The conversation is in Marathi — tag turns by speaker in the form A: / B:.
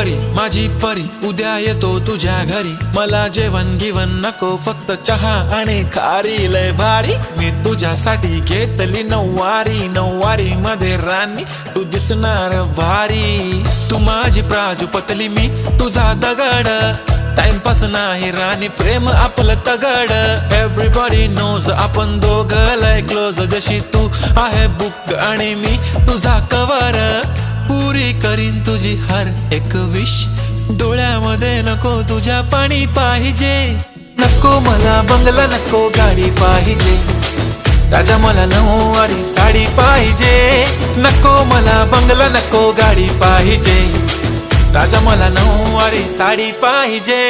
A: परी माझी परी उद्या येतो तुझ्या घरी, मला जेवण गिवण नको फक्त चहा आणि खारी, लय भारी मी तुझ्यासाठी घेतली नऊवारी, नऊवारी मध्ये राणी तू दिसणार भारी, तू माझी प्राजूपतली मी तुझा दगड, टाइमपास नाही राणी प्रेम आपलं तगड, एव्हरीबॉडी नोज आपण दोघं लय क्लोज, जशी तू आहे बुक आणि मी तुझा कवर, पुरी करीन तुझी हर एक विश, डोळ्यामध्ये नको तुझ्या पाणी पाहिजे, नको मला बंगला नको गाडी पाहिजे, राजा मला नऊवारी साडी पाहिजे, नको मला बंगला नको गाडी पाहिजे, राजा मला नऊवारी साडी पाहिजे।